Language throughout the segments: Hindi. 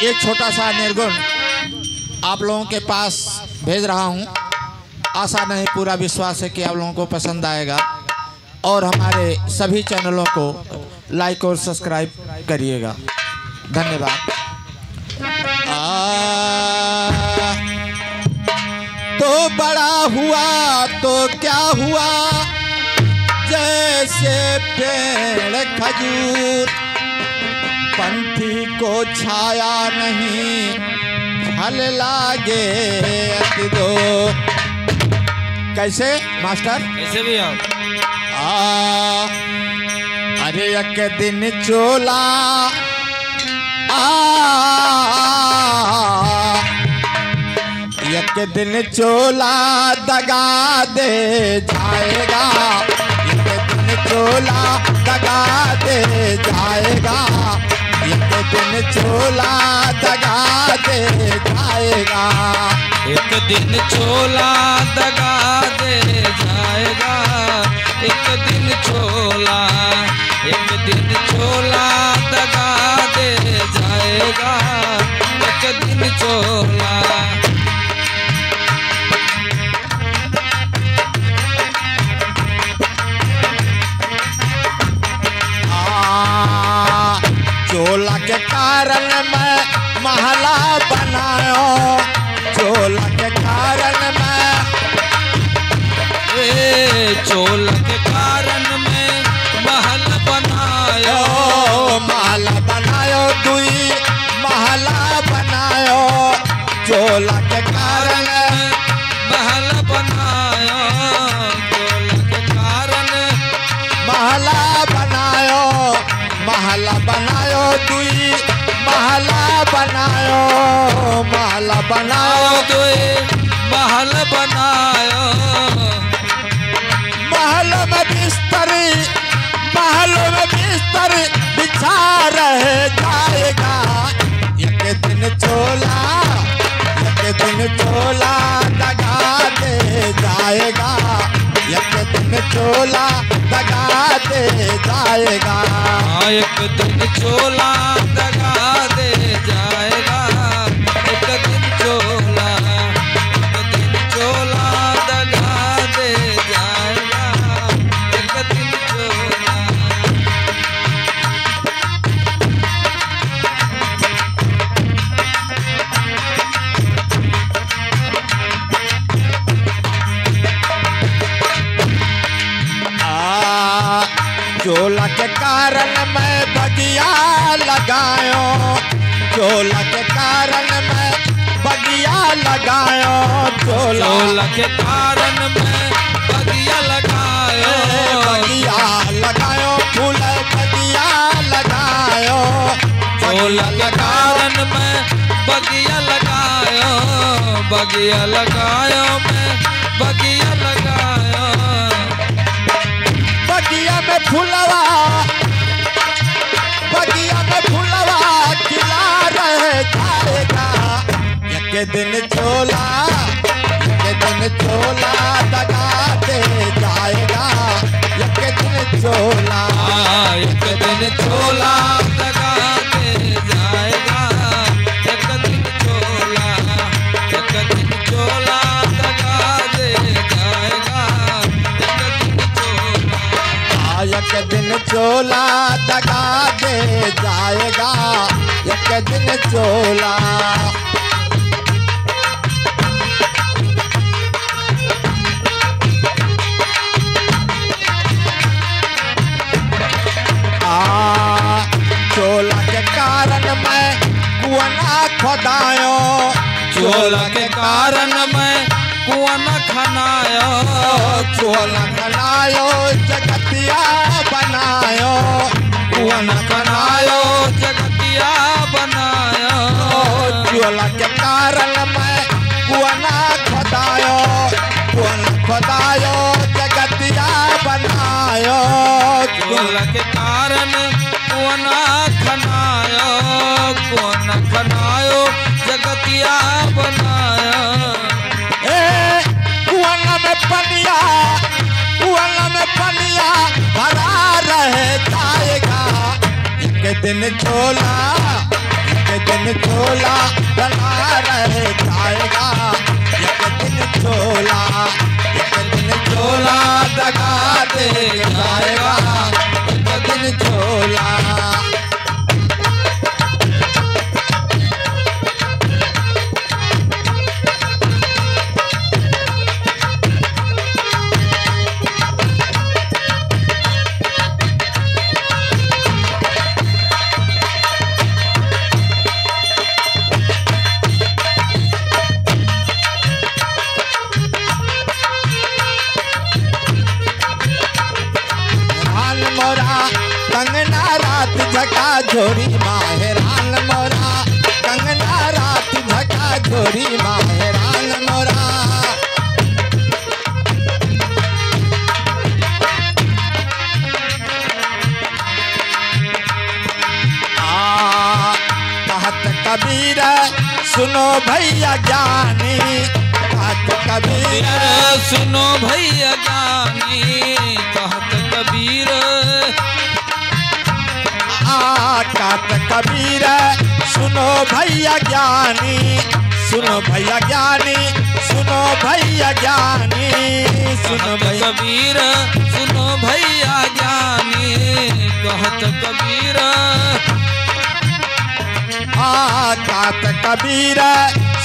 एक छोटा सा निर्गुण आप लोगों के पास भेज रहा हूं। आशा नहीं पूरा विश्वास है कि आप लोगों को पसंद आएगा और हमारे सभी चैनलों को लाइक और सब्सक्राइब करिएगा। धन्यवाद। तो बड़ा हुआ तो क्या हुआ, जैसे पेड़ खजूर, पंथी को छाया नहीं फल लागे दो। कैसे मास्टर? कैसे भी आप? अरे एक दिन चोला एक दिन चोला दगा दे जाएगा, एक दिन चोला दगा दे जाएगा, एक दिन चोला दगा दे जाएगा, एक दिन चोला दगा दे जाएगा, एक दिन चोला, एक दिन चोला दगा दे जाएगा, एक दिन चोला। चोला के कारण मैं महला बनायो, चोला के कारण मैं, चोला के कारण मैं महल बनायो, महल बनायो, दुई महला बनायो, चोला के कारण महल बनायो, चोला के कारण महला बनायो, महला बनायो, दुई महला बनायो, महला बनायो, दुई महल बनायो, महल में बिस्तर, महल में बिस्तर बिछा रह जाएगा, एक दिन चोला, एक दिन चोला दगा दे जाएगा, एक दिन चोला दगा दे जाएगा, एक दिन चोला दगा दे जाएगा, एक दिन चोला, एक दिन चोला दगा दे जाएगा, एक दिन चोला। चोला के कारण मैं बगिया लगायो, चोला के कारण मैं बगिया लगायो, चोला के कारण मैं बगिया लगायो, बगिया लगायो, फूल बगिया लगायो, चोला के कारण मैं बगिया लगायो, बगिया लगायो, मैं बगिया लगायो, बगिया में फूलवा, बगिया में फूलवा खिला रह जाएगा, एक दिन चोला, एक दिन चोला दगा दे जाएगा, एक दिन चोला, एक दिन चोला दगा दे जाएगा, एक दिन चोला, एक दिन चोला दगा दे जाएगा, एक दिन चोला। एक दिन चोला दगा दे जाएगा, एक दिन चोला। चोला के कारण मैं कुआं खोदायो, चोला के कारण मैं कुआं खनायो, चोला खनायो, जगतिया बनायो, कुआं खनायो, जगतिया बनायो, चोला के कारण मैं कुआं खोदायो, कुआं खोदायो, जगतिया बनायो, चोला के कारण कुआं खनायो, कुआं खनायो, जगतिया बनायो। कुआं में पनिया, कुआं में पनिया भरा रह जाएगा, एक एक दिन चोला बना रह जाएगा। एक दिन चोला दगा दे जाएगा। एक दिन चोला कंगना रात झका झोरी माहेरान मोरा। कंगना रात झका झोरी माहेरान मोरा। कहत कबीर सुनो भैया ज्ञानी। कहत कबीर सुनो भैया ज्ञानी। कहत कबीर कहत कबीर सुनो भैया ज्ञानी। सुनो भैया ज्ञानी। सुनो भैया ज्ञानी। सुनो भैया कबीर सुनो भैया ज्ञानी। कहत कबीर कहत कबीर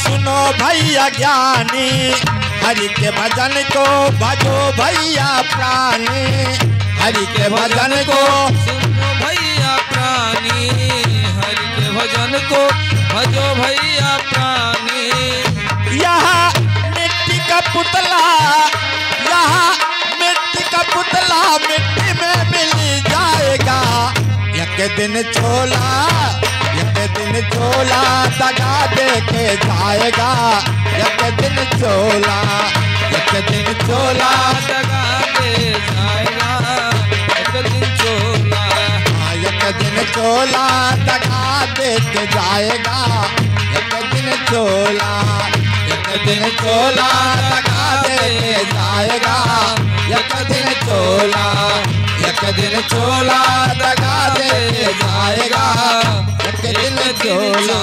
सुनो भैया ज्ञानी। हरि के भजन को भजो भैया प्राणी। हरि के भजन को सुनो भैया प्राणी। हरि के भजन को भजो भैया प्राणी। यहाँ मिट्टी का पुतला। यहाँ मिट्टी का पुतला मिट्टी में मिल जाएगा। एक दिन चोला दगा दे के जाएगा। एक दिन चोला दगा दे जाएगा। एक दिन चोला एक दिन चोला दगा दे के जाएगा। एक दिन चोला दगा दे के जाएगा। एक दिन चोला दगा दे के जाएगा। एक दिन चोला